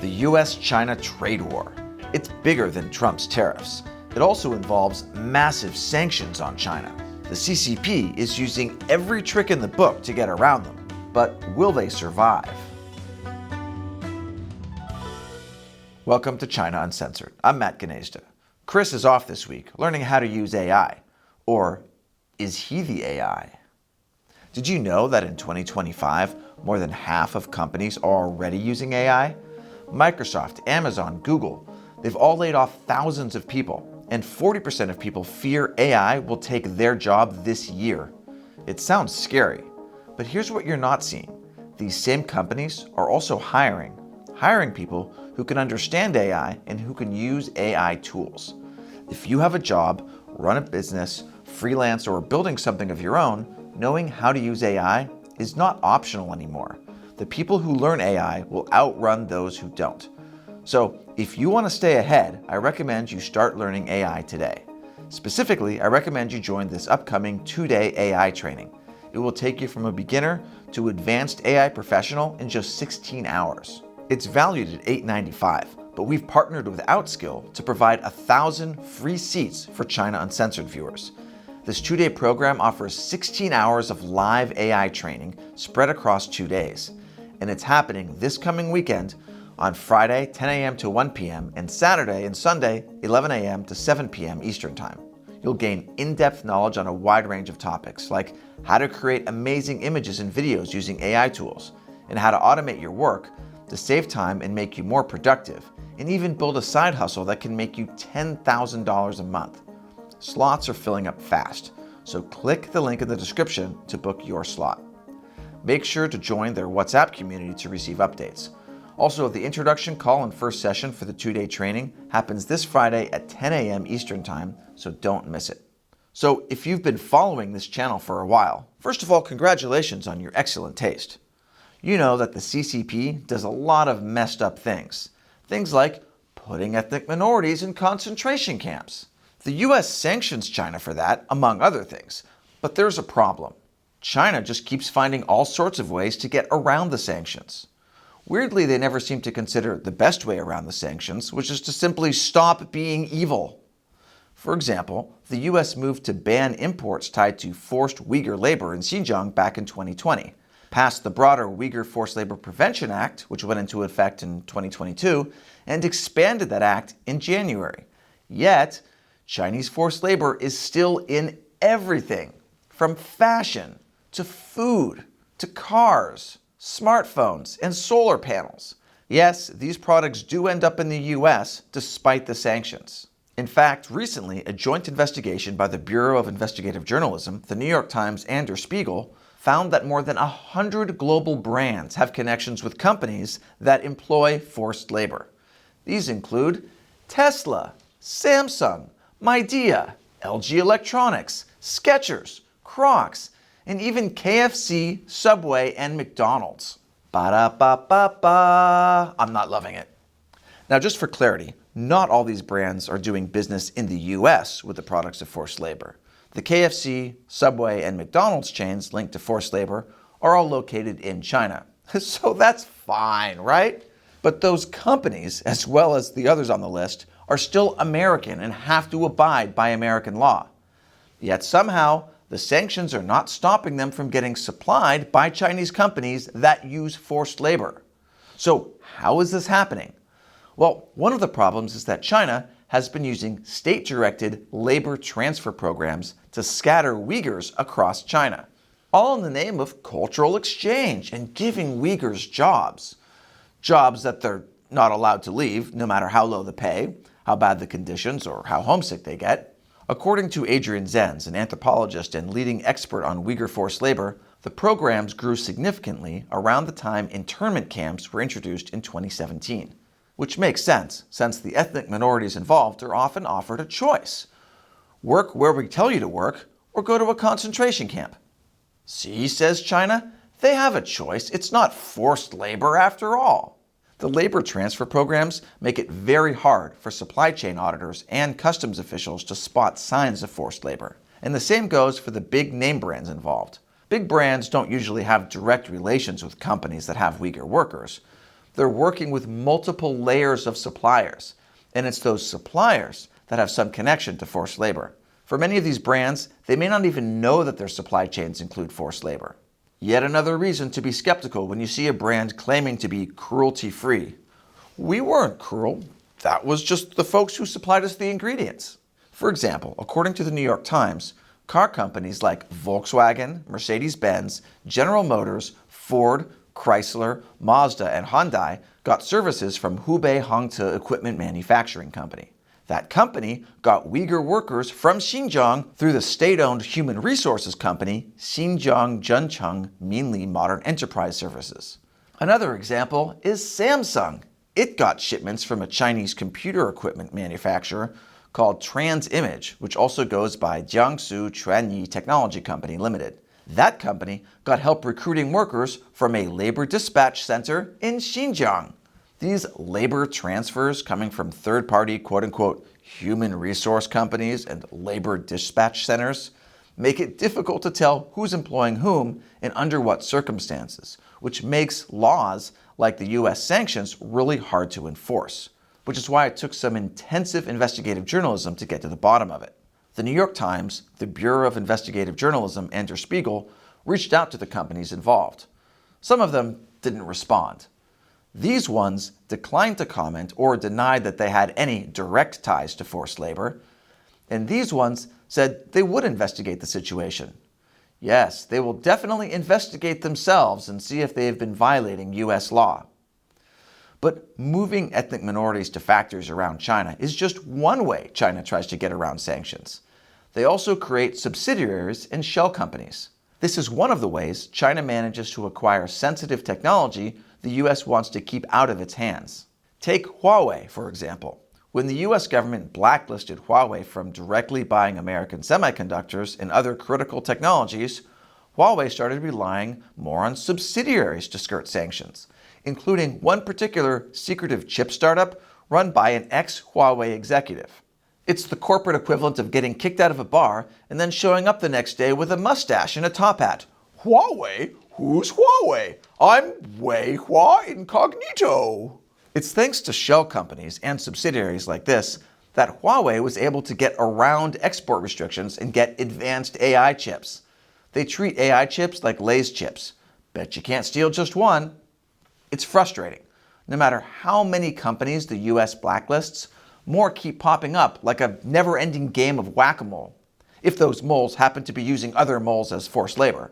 The US-China trade war. It's bigger than Trump's tariffs. It also involves massive sanctions on China. The CCP is using every trick in the book to get around them. But will they survive? Welcome to China Uncensored. I'm Matt Gnezda. Chris is off this week, learning how to use AI. Or is he the AI? Did you know that in 2025, more than half of companies are already using AI? Microsoft, Amazon, Google, they've all laid off thousands of people, and 40% of people fear AI will take their job this year. It sounds scary, but here's what you're not seeing. These same companies are also hiring people who can understand AI and who can use AI tools. If you have a job, run a business, freelance, or building something of your own, knowing how to use AI is not optional anymore. The people who learn AI will outrun those who don't. So if you want to stay ahead, I recommend you start learning AI today. Specifically, I recommend you join this upcoming 2-day AI training. It will take you from a beginner to advanced AI professional in just 16 hours. It's valued at $895, but we've partnered with Outskill to provide 1,000 free seats for China Uncensored viewers. This 2-day program offers 16 hours of live AI training spread across 2 days. And it's happening this coming weekend on Friday, 10 a.m. to 1 p.m., and Saturday and Sunday, 11 a.m. to 7 p.m. Eastern Time. You'll gain in-depth knowledge on a wide range of topics, like how to create amazing images and videos using AI tools, and how to automate your work to save time and make you more productive, and even build a side hustle that can make you $10,000 a month. Slots are filling up fast, so click the link in the description to book your slot. Make sure to join their WhatsApp community to receive updates. Also, the introduction call and first session for the 2-day training happens this Friday at 10 a.m. Eastern Time, so don't miss it. So if you've been following this channel for a while, first of all, congratulations on your excellent taste. You know that the CCP does a lot of messed up things. Things like putting ethnic minorities in concentration camps. The US sanctions China for that, among other things. But there's a problem. China just keeps finding all sorts of ways to get around the sanctions. Weirdly, they never seem to consider the best way around the sanctions, which is to simply stop being evil. For example, the US moved to ban imports tied to forced Uyghur labor in Xinjiang back in 2020, passed the broader Uyghur Forced Labor Prevention Act, which went into effect in 2022, and expanded that act in January. Yet, Chinese forced labor is still in everything, from fashion to food, to cars, smartphones, and solar panels. Yes, these products do end up in the US despite the sanctions. In fact, recently, a joint investigation by the Bureau of Investigative Journalism, the New York Times, and Der Spiegel found that more than 100 global brands have connections with companies that employ forced labor. These include Tesla, Samsung, Midea, LG Electronics, Skechers, Crocs, and even KFC, Subway, and McDonald's. Ba-da-ba-ba-ba. I'm not loving it. Now, just for clarity, not all these brands are doing business in the US with the products of forced labor. The KFC, Subway, and McDonald's chains linked to forced labor are all located in China. So that's fine, right? But those companies, as well as the others on the list, are still American and have to abide by American law. Yet somehow, the sanctions are not stopping them from getting supplied by Chinese companies that use forced labor. So how is this happening? Well, one of the problems is that China has been using state-directed labor transfer programs to scatter Uyghurs across China, all in the name of cultural exchange and giving Uyghurs jobs. Jobs that they're not allowed to leave, no matter how low the pay, how bad the conditions, or how homesick they get. According to Adrian Zenz, an anthropologist and leading expert on Uyghur forced labor, the programs grew significantly around the time internment camps were introduced in 2017. Which makes sense, since the ethnic minorities involved are often offered a choice. Work where we tell you to work, or go to a concentration camp. See, says China, they have a choice. It's not forced labor after all. The labor transfer programs make it very hard for supply chain auditors and customs officials to spot signs of forced labor. And the same goes for the big name brands involved. Big brands don't usually have direct relations with companies that have Uyghur workers, They're working with multiple layers of suppliers, and it's those suppliers that have some connection to forced labor. For many of these brands, they may not even know that their supply chains include forced labor. Yet another reason to be skeptical when you see a brand claiming to be cruelty-free. We weren't cruel. That was just the folks who supplied us the ingredients. For example, according to the New York Times, car companies like Volkswagen, Mercedes-Benz, General Motors, Ford, Chrysler, Mazda, and Hyundai got services from Hubei Hongte Equipment Manufacturing Company. That company got Uyghur workers from Xinjiang through the state-owned human resources company Xinjiang Zhencheng Minli Modern Enterprise Services. Another example is Samsung. It got shipments from a Chinese computer equipment manufacturer called TransImage, which also goes by Jiangsu Chuanyi Technology Company Limited. That company got help recruiting workers from a labor dispatch center in Xinjiang. These labor transfers coming from third-party, quote-unquote, human resource companies and labor dispatch centers make it difficult to tell who's employing whom and under what circumstances, which makes laws like the US sanctions really hard to enforce, which is why it took some intensive investigative journalism to get to the bottom of it. The New York Times, the Bureau of Investigative Journalism, and Der Spiegel reached out to the companies involved. Some of them didn't respond. These ones declined to comment or denied that they had any direct ties to forced labor, and these ones said they would investigate the situation. Yes, they will definitely investigate themselves and see if they have been violating US law. But moving ethnic minorities to factories around China is just one way China tries to get around sanctions. They also create subsidiaries and shell companies. This is one of the ways China manages to acquire sensitive technology the US wants to keep out of its hands. Take Huawei, for example. When the US government blacklisted Huawei from directly buying American semiconductors and other critical technologies, Huawei started relying more on subsidiaries to skirt sanctions, including one particular secretive chip startup run by an ex-Huawei executive. It's the corporate equivalent of getting kicked out of a bar and then showing up the next day with a mustache and a top hat. Huawei? Who's Huawei? I'm Wei Hua Incognito. It's thanks to shell companies and subsidiaries like this that Huawei was able to get around export restrictions and get advanced AI chips. They treat AI chips like Lay's chips. Bet you can't steal just one. It's frustrating. No matter how many companies the US blacklists, more keep popping up like a never-ending game of whack-a-mole, if those moles happen to be using other moles as forced labor.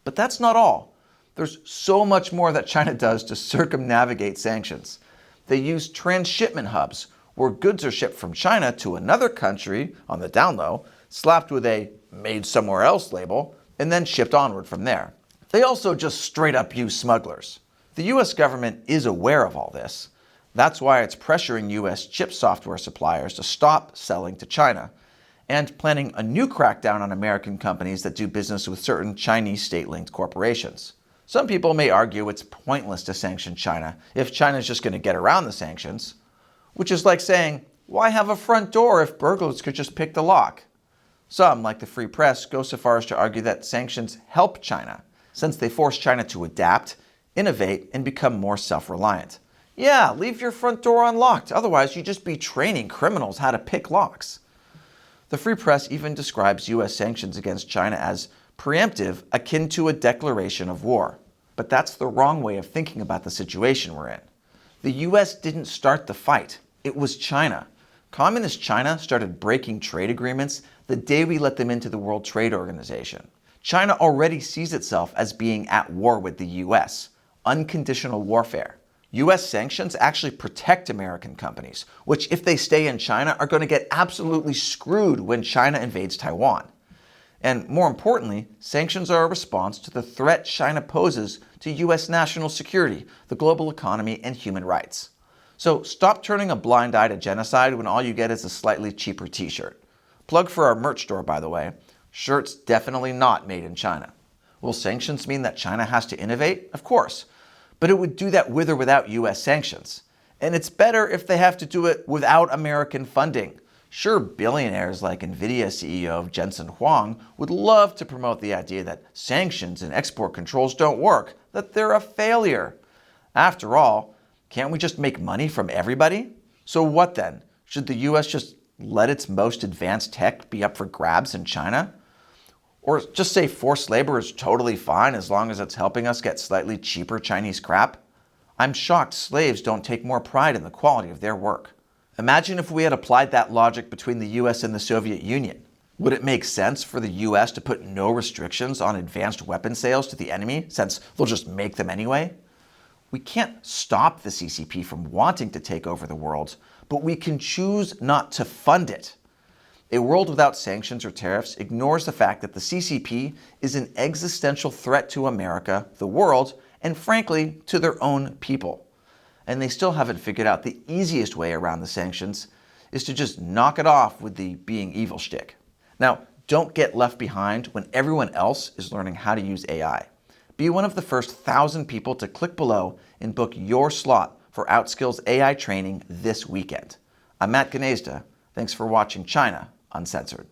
But that's not all. There's so much more that China does to circumnavigate sanctions. They use transshipment hubs, where goods are shipped from China to another country on the down low, slapped with a made somewhere else label, and then shipped onward from there. They also just straight up use smugglers. The US government is aware of all this. That's why it's pressuring US chip software suppliers to stop selling to China, and planning a new crackdown on American companies that do business with certain Chinese state-linked corporations. Some people may argue it's pointless to sanction China if China's just going to get around the sanctions, which is like saying, why have a front door if burglars could just pick the lock? Some, like the Free Press, go so far as to argue that sanctions help China, since they force China to adapt, innovate, and become more self-reliant. Yeah, leave your front door unlocked, otherwise you'd just be training criminals how to pick locks. The Free Press even describes US sanctions against China as preemptive, akin to a declaration of war. But that's the wrong way of thinking about the situation we're in. The US didn't start the fight. It was China. Communist China started breaking trade agreements the day we let them into the World Trade Organization. China already sees itself as being at war with the US. Unconditional warfare. US sanctions actually protect American companies, which if they stay in China are going to get absolutely screwed when China invades Taiwan. And more importantly, sanctions are a response to the threat China poses to US national security, the global economy, and human rights. So stop turning a blind eye to genocide when all you get is a slightly cheaper t-shirt. Plug for our merch store, by the way. Shirts definitely not made in China. Will sanctions mean that China has to innovate? Of course. But it would do that with or without US sanctions. And it's better if they have to do it without American funding. Sure, billionaires like NVIDIA CEO Jensen Huang would love to promote the idea that sanctions and export controls don't work, that they're a failure. After all, Can't we just make money from everybody? So what then? Should the US just let its most advanced tech be up for grabs in China? Or just say forced labor is totally fine as long as it's helping us get slightly cheaper Chinese crap? I'm shocked slaves don't take more pride in the quality of their work. Imagine if we had applied that logic between the US and the Soviet Union. Would it make sense for the US to put no restrictions on advanced weapon sales to the enemy, since they'll just make them anyway? We can't stop the CCP from wanting to take over the world, but we can choose not to fund it. A world without sanctions or tariffs ignores the fact that the CCP is an existential threat to America, the world, and frankly, to their own people. And they still haven't figured out the easiest way around the sanctions is to just knock it off with the being evil shtick. Now, don't get left behind when everyone else is learning how to use AI. Be one of the first 1,000 people to click below and book your slot for Outskill's AI training this weekend. I'm Matt Gnezda. Thanks for watching China Uncensored.